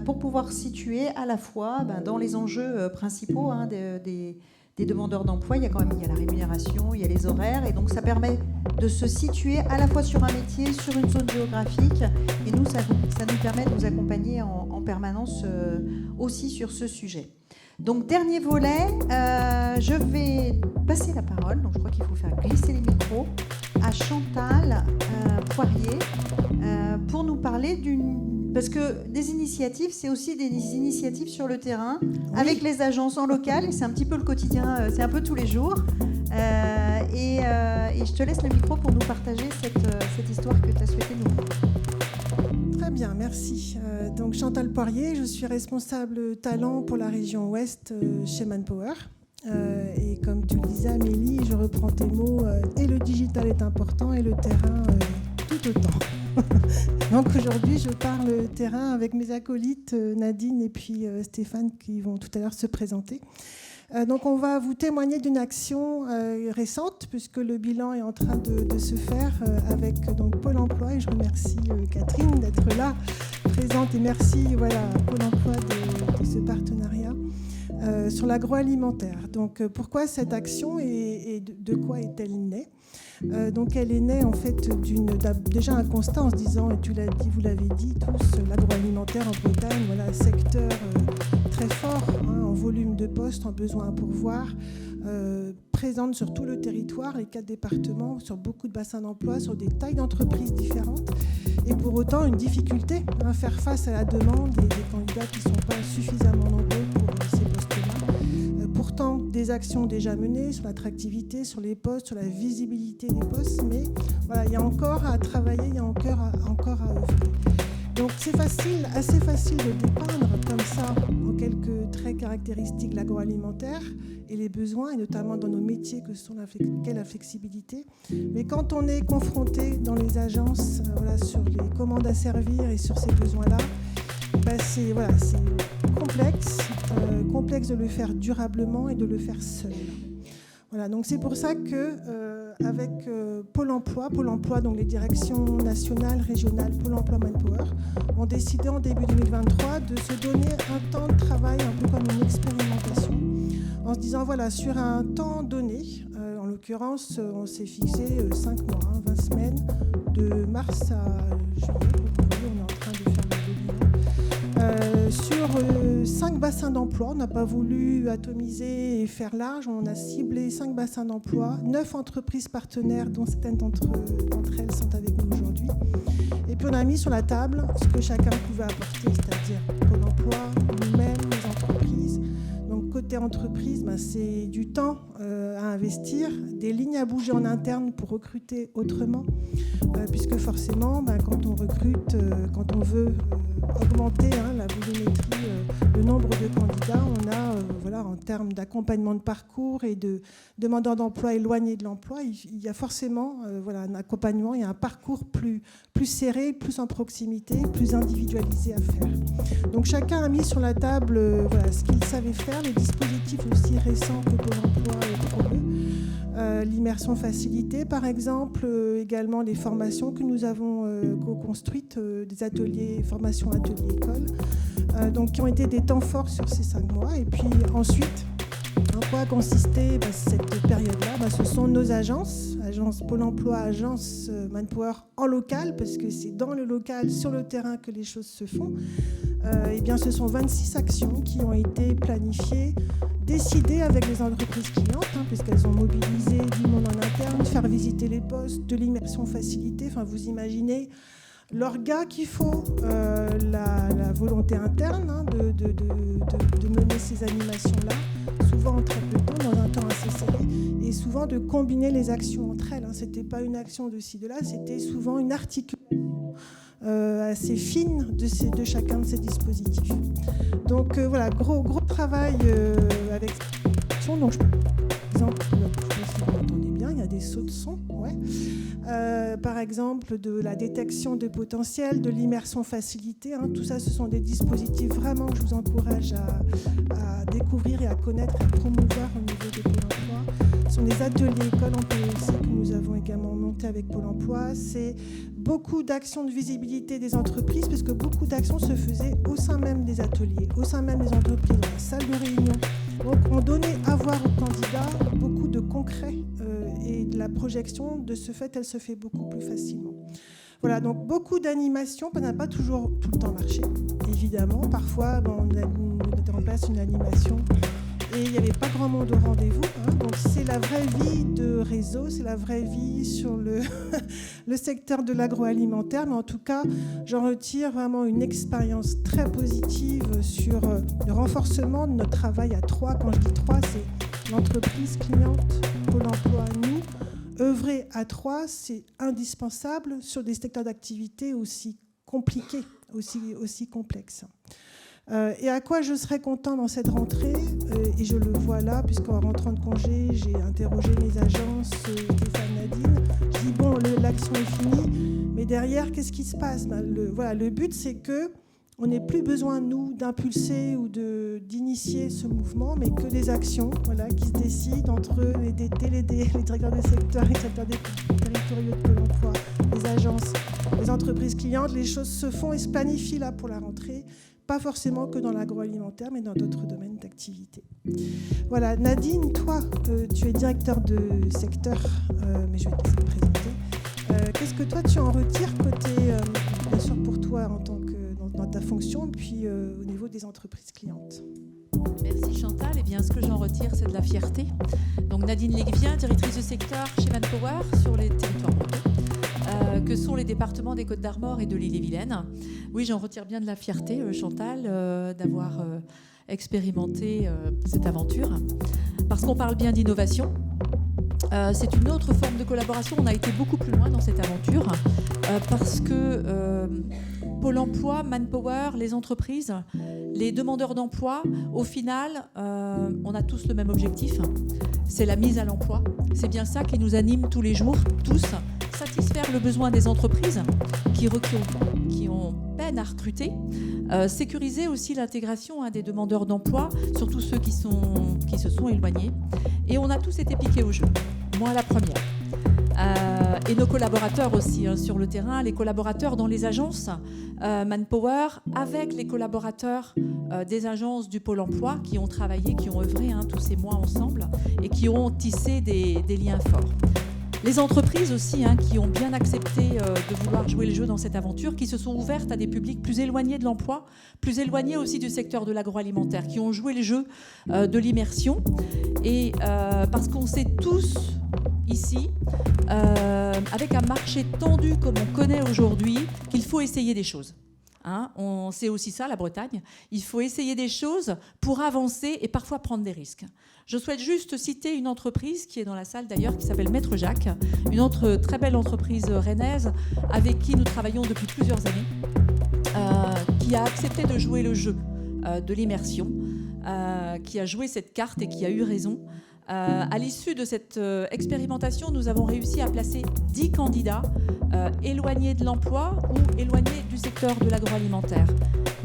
pour pouvoir situer à la fois dans les enjeux principaux des demandeurs d'emploi. Il y a la rémunération, il y a les horaires, et donc ça permet de se situer à la fois sur un métier, sur une zone géographique, et nous, ça nous permet de nous accompagner en permanence aussi sur ce sujet. Donc dernier volet, je vais passer la parole, donc je crois qu'il faut faire glisser les micros, à Chantal Poirier pour nous parler parce que des initiatives, c'est aussi des initiatives sur le terrain, oui, avec les agences en local, et c'est un petit peu le quotidien, c'est un peu tous les jours. Et je te laisse le micro pour nous partager cette histoire que tu as souhaité nous. Très bien, merci. Donc Chantal Poirier, je suis responsable talent pour la région Ouest chez Manpower. Et comme tu le disais, Amélie, je reprends tes mots, et le digital est important et le terrain tout autant. Donc aujourd'hui, je parle terrain avec mes acolytes Nadine et puis Stéphane qui vont tout à l'heure se présenter. Donc on va vous témoigner d'une action récente puisque le bilan est en train de se faire avec donc Pôle emploi, et je remercie Catherine d'être là présente, et merci à Pôle emploi de ce partenariat sur l'agroalimentaire. Donc pourquoi cette action et de quoi est-elle née ? Donc elle est née en fait déjà un constat en se disant, et tu l'as dit, vous l'avez dit tous, l'agroalimentaire en Bretagne, un secteur très fort en volume de postes, en besoin à pourvoir, présente sur tout le territoire, les 4 départements, sur beaucoup de bassins d'emploi, sur des tailles d'entreprises différentes, et pour autant une difficulté à faire face à la demande des candidats qui ne sont pas suffisamment nombreux pour ces postes-là. Pourtant, des actions déjà menées sur l'attractivité, sur les postes, sur la visibilité des postes, mais il y a encore à travailler, il y a encore à œuvrer. Donc c'est assez facile de dépeindre comme ça, en quelques traits caractéristiques, l'agroalimentaire et les besoins, et notamment dans nos métiers que sont la flexibilité. Mais quand on est confronté dans les agences sur les commandes à servir et sur ces besoins-là, c'est complexe, complexe de le faire durablement et de le faire seul. Voilà, donc c'est pour ça que avec Pôle emploi, donc les directions nationales, régionales, Pôle emploi Manpower, ont décidé en début 2023 de se donner un temps de travail un peu comme une expérimentation, en se disant voilà, sur un temps donné, en l'occurrence on s'est fixé 5 mois, 20 semaines, de mars à juillet, donc vous voyez on est en train de faire le bilan. Sur 5 bassins d'emploi, on n'a pas voulu atomiser et faire large, on a ciblé 5 bassins d'emploi, 9 entreprises partenaires dont certaines d'entre elles sont avec nous aujourd'hui. Et puis on a mis sur la table ce que chacun pouvait apporter, c'est-à-dire Pôle emploi, nous-mêmes, les entreprises. Donc côté entreprise, c'est du temps à investir, des lignes à bouger en interne pour recruter autrement, puisque forcément, quand on recrute, quand on veut augmenter la volumétrie, le nombre de candidats, on a, en termes d'accompagnement de parcours et de demandeurs d'emploi éloignés de l'emploi, il y a forcément un accompagnement, il y a un parcours plus serré, plus en proximité, plus individualisé à faire. Donc chacun a mis sur la table ce qu'il savait faire, les dispositifs aussi récents que Pôle emploi promeut. L'immersion facilitée, par exemple, également les formations que nous avons co-construites, des ateliers, formations, ateliers, écoles, donc qui ont été des temps forts sur ces 5 mois. Et puis ensuite, en quoi a consisté cette période-là? Ce sont nos agences Pôle emploi, agences Manpower en local, parce que c'est dans le local, sur le terrain que les choses se font. Ce sont 26 actions qui ont été planifiées, décidées avec les entreprises clientes, puisqu'elles ont mobilisé du monde en interne, faire visiter les postes, de l'immersion facilitée. Vous imaginez l'orga qu'il faut, la volonté interne de mener ces animations-là, souvent en très peu de temps, dans un temps assez serré, et souvent de combiner les actions entre elles. Ce n'était pas une action de ci, de là, c'était souvent une articulation assez fine de chacun de ces dispositifs. Donc gros travail avec cette action. Donc, par exemple, je ne sais pas si vous entendez bien, il y a des sauts de son. Ouais. Par exemple, de la détection de potentiel, de l'immersion facilitée. Tout ça, ce sont des dispositifs vraiment que je vous encourage à découvrir et à connaître et à promouvoir au niveau de Pôle emploi. Ce sont des ateliers écoles en PEC que nous avons également montés avec Pôle emploi. C'est beaucoup d'actions de visibilité des entreprises, parce que beaucoup d'actions se faisaient au sein même des ateliers, au sein même des entreprises, dans la salle de réunion. Donc, on donnait à voir aux candidats beaucoup de concret et de la projection. De ce fait, elle se fait beaucoup plus facilement. Voilà, donc beaucoup d'animations, ça n'a pas toujours tout le temps marché, évidemment. Parfois, on mettait en place une animation et il n'y avait pas grand monde au rendez-vous. Donc c'est la vraie vie de réseau, c'est la vraie vie sur le secteur de l'agroalimentaire. Mais en tout cas, j'en retire vraiment une expérience très positive sur le renforcement de notre travail à 3. Quand je dis 3, c'est l'entreprise cliente, Pôle emploi, nous. Œuvrer à 3, c'est indispensable sur des secteurs d'activité aussi compliqués, aussi complexes. Et à quoi je serais content dans cette rentrée, et je le vois là, puisqu'en rentrant de congé, j'ai interrogé mes agences, Stéphane, Nadine. Je dis l'action est finie, mais derrière, qu'est-ce qui se passe? Le but, c'est que on n'ait plus besoin, nous, d'impulser ou d'initier ce mouvement, mais que des actions qui se décident entre les DT, les directeurs de secteur, les directeurs territoriaux de Pôle emploi, les agences, les entreprises clientes. Les choses se font et se planifient là pour la rentrée, pas forcément que dans l'agroalimentaire, mais dans d'autres domaines d'activité. Voilà, Nadine, toi, tu es directeur de secteur, mais je vais te laisser te présenter. Qu'est-ce que toi, tu en retires côté, bien sûr pour toi en tant que dans ta fonction, puis au niveau des entreprises clientes? Merci Chantal. Eh bien, ce que j'en retire, c'est de la fierté. Donc Nadine Léguivien, directrice de secteur chez Manpower sur les territoires bretons, que sont les départements des Côtes-d'Armor et de l'Ille-et-Vilaine. Oui, j'en retire bien de la fierté, Chantal, d'avoir expérimenté cette aventure, parce qu'on parle bien d'innovation. C'est une autre forme de collaboration. On a été beaucoup plus loin dans cette aventure parce que Pôle emploi, Manpower, les entreprises, les demandeurs d'emploi, au final, on a tous le même objectif. C'est la mise à l'emploi. C'est bien ça qui nous anime tous, satisfaire le besoin des entreprises qui ont perdu peinent à recruter, sécuriser aussi l'intégration des demandeurs d'emploi, surtout ceux qui se sont éloignés. Et on a tous été piqués au jeu, moi la première. Et nos collaborateurs aussi sur le terrain, les collaborateurs dans les agences Manpower, avec les collaborateurs des agences du Pôle emploi qui ont travaillé, qui ont œuvré tous ces mois ensemble et qui ont tissé des liens forts. Les entreprises aussi qui ont bien accepté de vouloir jouer le jeu dans cette aventure, qui se sont ouvertes à des publics plus éloignés de l'emploi, plus éloignés aussi du secteur de l'agroalimentaire, qui ont joué le jeu de l'immersion. Et parce qu'on sait tous ici, avec un marché tendu comme on connaît aujourd'hui, qu'il faut essayer des choses. On sait aussi ça, la Bretagne. Il faut essayer des choses pour avancer et parfois prendre des risques. Je souhaite juste citer une entreprise qui est dans la salle d'ailleurs, qui s'appelle Maître Jacques, une autre très belle entreprise rennaise avec qui nous travaillons depuis plusieurs années, qui a accepté de jouer le jeu de l'immersion, qui a joué cette carte et qui a eu raison. À l'issue de cette expérimentation, nous avons réussi à placer 10 candidats éloignés de l'emploi ou éloignés du secteur de l'agroalimentaire.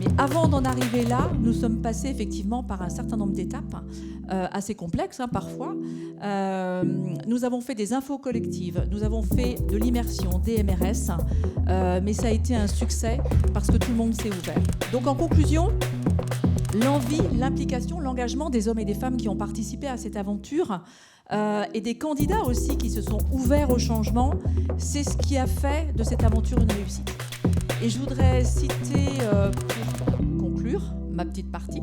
Mais avant d'en arriver là, nous sommes passés effectivement par un certain nombre d'étapes assez complexes parfois. Nous avons fait des infos collectives, nous avons fait de l'immersion, des MRS, mais ça a été un succès parce que tout le monde s'est ouvert. Donc en conclusion, l'envie, l'implication, l'engagement des hommes et des femmes qui ont participé à cette aventure et des candidats aussi qui se sont ouverts au changement, c'est ce qui a fait de cette aventure une réussite. Et je voudrais citer, pour conclure ma petite partie,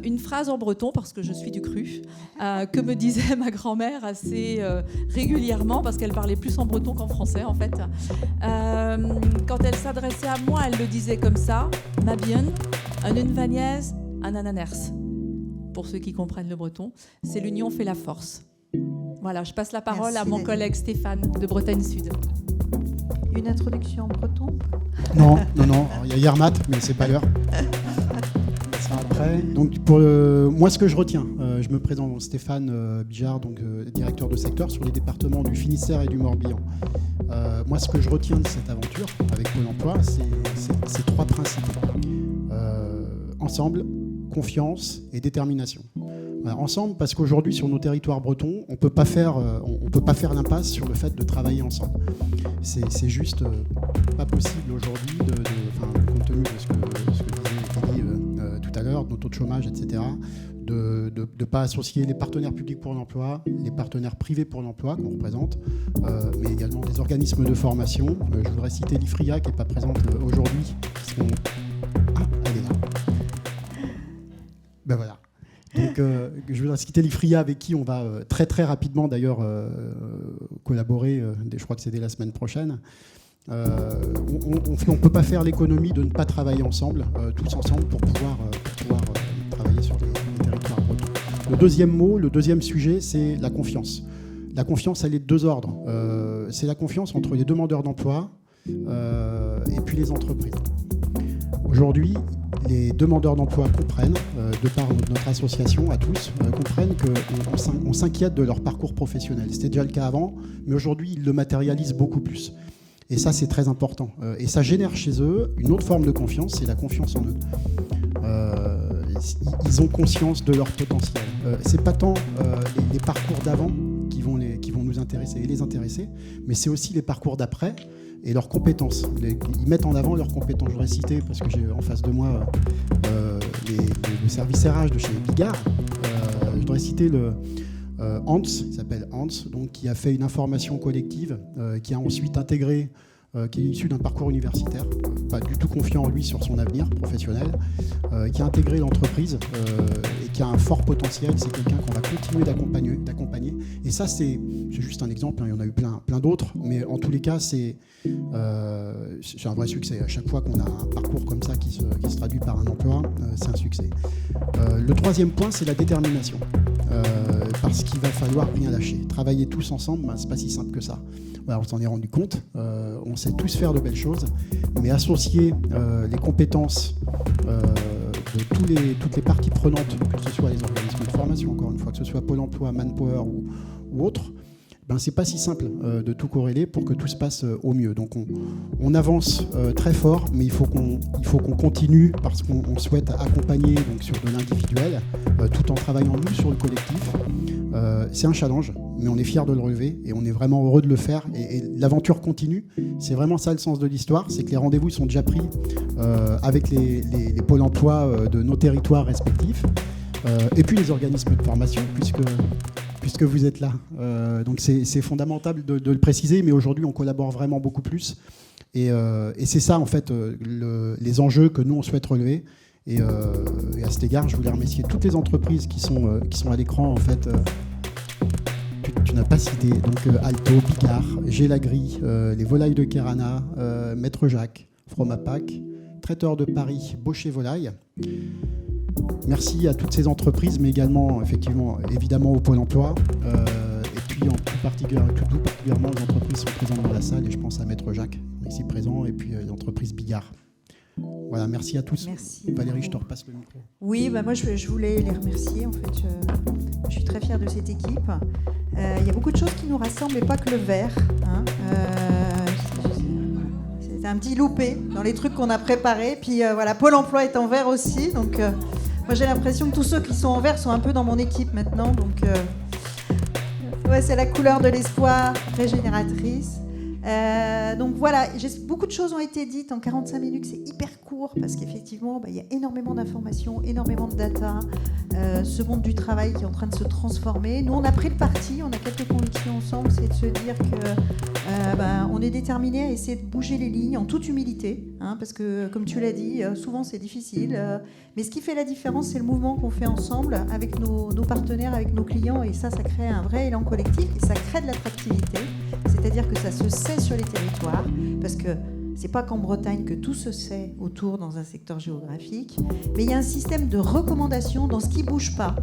une phrase en breton, parce que je suis du Cru, que me disait ma grand-mère assez régulièrement, parce qu'elle parlait plus en breton qu'en français en fait. Quand elle s'adressait à moi, elle le disait comme ça: ma bienne, un unvagnaise, un ananers. Pour ceux qui comprennent le breton, c'est l'union fait la force. Voilà, je passe la parole à mon collègue Stéphane de Bretagne Sud. Une introduction en breton ? Non, il y a Yermat, mais c'est pas l'heure. Ça après. Donc pour moi, ce que je retiens, je me présente Stéphane Bijard, donc directeur de secteur sur les départements du Finistère et du Morbihan. Moi, ce que je retiens de cette aventure avec Pôle emploi, c'est 3 principes. Ensemble, confiance et détermination. Ensemble, parce qu'aujourd'hui, sur nos territoires bretons, on peut pas faire l'impasse sur le fait de travailler ensemble. C'est juste pas possible aujourd'hui, compte tenu de ce que disait Kelly tout à l'heure, de nos taux de chômage, etc., de ne pas associer les partenaires publics pour l'emploi, les partenaires privés pour l'emploi qu'on représente, mais également des organismes de formation. Je voudrais citer l'IFRIA qui n'est pas présente aujourd'hui. Elle est là. Ben voilà. Donc, je voudrais citer l'IFRIA avec qui on va très très rapidement d'ailleurs collaborer, je crois que c'est dès la semaine prochaine. On ne peut pas faire l'économie de ne pas travailler ensemble, tous ensemble, pour pouvoir travailler sur les territoires bretons. Le deuxième sujet, c'est la confiance. La confiance, elle est de 2 ordres. C'est la confiance entre les demandeurs d'emploi et puis les entreprises. Aujourd'hui, les demandeurs d'emploi comprennent, de par notre association à tous, comprennent qu'on s'inquiète de leur parcours professionnel. C'était déjà le cas avant, mais aujourd'hui, ils le matérialisent beaucoup plus. Et ça, c'est très important. Et ça génère chez eux une autre forme de confiance, c'est la confiance en eux. Ils ont conscience de leur potentiel. C'est pas tant les parcours d'avant qui vont nous intéresser et les intéresser, mais c'est aussi les parcours d'après et leurs compétences. Ils mettent en avant leurs compétences. Je voudrais citer, parce que j'ai en face de moi le service RH de chez Bigard. Je voudrais citer Hans, il s'appelle Hans, donc, qui a fait une information collective, qui a ensuite intégré, qui est issu d'un parcours universitaire, pas du tout confiant en lui sur son avenir professionnel, qui a intégré l'entreprise et qui a un fort potentiel. C'est quelqu'un qu'on va continuer d'accompagner. Et ça, c'est juste un exemple, il y en a eu plein d'autres, mais en tous les cas, c'est un vrai succès. À chaque fois qu'on a un parcours comme ça qui se traduit par un emploi, c'est un succès. Le 3e point, c'est la détermination. Parce qu'il va falloir rien lâcher. Travailler tous ensemble, c'est pas si simple que ça. Voilà, on s'en est rendu compte. On sait tous faire de belles choses, mais associer les compétences de toutes les parties prenantes, que ce soit les organismes de formation, encore une fois, que ce soit Pôle emploi, Manpower ou autres, c'est pas si simple de tout corréler pour que tout se passe au mieux. Donc on avance très fort, mais il faut qu'on continue parce qu'on souhaite accompagner donc, sur de l'individuel, tout en travaillant nous sur le collectif. C'est un challenge, mais on est fiers de le relever et on est vraiment heureux de le faire. Et l'aventure continue. C'est vraiment ça le sens de l'histoire, c'est que les rendez-vous sont déjà pris avec les pôles emploi de nos territoires respectifs. Et puis les organismes de formation, puisque vous êtes là. Donc c'est fondamental de le préciser, mais aujourd'hui on collabore vraiment beaucoup plus. Et c'est ça en fait les enjeux que nous on souhaite relever. Et à cet égard, je voulais remercier toutes les entreprises qui sont à l'écran en fait. Tu n'as pas cité, donc Alto, Bigard, Gélagri, les Volailles de Kerana, Maître Jacques, Fromapac, Traiteur de Paris, Baucher Volaille. Merci à toutes ces entreprises, mais également, évidemment, au Pôle emploi. Et puis, tout particulièrement, les entreprises sont présentes dans la salle, et je pense à Maître Jacques, ici présent, et puis l'entreprise Bigard. Voilà, merci à tous. Merci. Valérie, je te repasse le micro. Oui, moi je voulais les remercier. En fait, je suis très fière de cette équipe. Il y a beaucoup de choses qui nous rassemblent, mais pas que le vert. Hein. C'est un petit loupé dans les trucs qu'on a préparés. Puis voilà, Pôle emploi est en vert aussi. Donc moi j'ai l'impression que tous ceux qui sont en vert sont un peu dans mon équipe maintenant. Donc ouais, c'est la couleur de l'espoir régénératrice. Donc voilà, beaucoup de choses ont été dites en 45 minutes, c'est hyper court parce qu'effectivement, il y a énormément d'informations, énormément de data, ce monde du travail qui est en train de se transformer. Nous, on a pris le parti, on a quelques convictions ensemble, c'est de se dire qu'on est déterminé à essayer de bouger les lignes en toute humilité, hein, parce que, comme tu l'as dit, souvent c'est difficile, mais ce qui fait la différence, c'est le mouvement qu'on fait ensemble avec nos partenaires, avec nos clients, et ça crée un vrai élan collectif, et ça crée de l'attractivité, c'est-à-dire que ça se sait sur les territoires, parce que c'est pas qu'en Bretagne que tout se sait autour dans un secteur géographique, mais il y a un système de recommandation dans ce qui bouge pas,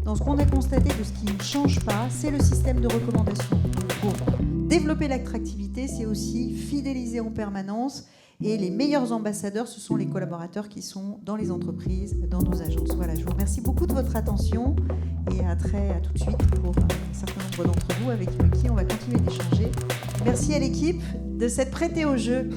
dans ce qu'on a constaté de ce qui ne change pas, c'est le système de recommandation. Donc pour développer l'attractivité, c'est aussi fidéliser en permanence, et les meilleurs ambassadeurs, ce sont les collaborateurs qui sont dans les entreprises, dans nos agences. Voilà, je vous remercie beaucoup de votre attention et à tout de suite pour un certain nombre d'entre vous avec qui on va continuer d'échanger. Merci à l'équipe de s'être prêtée au jeu.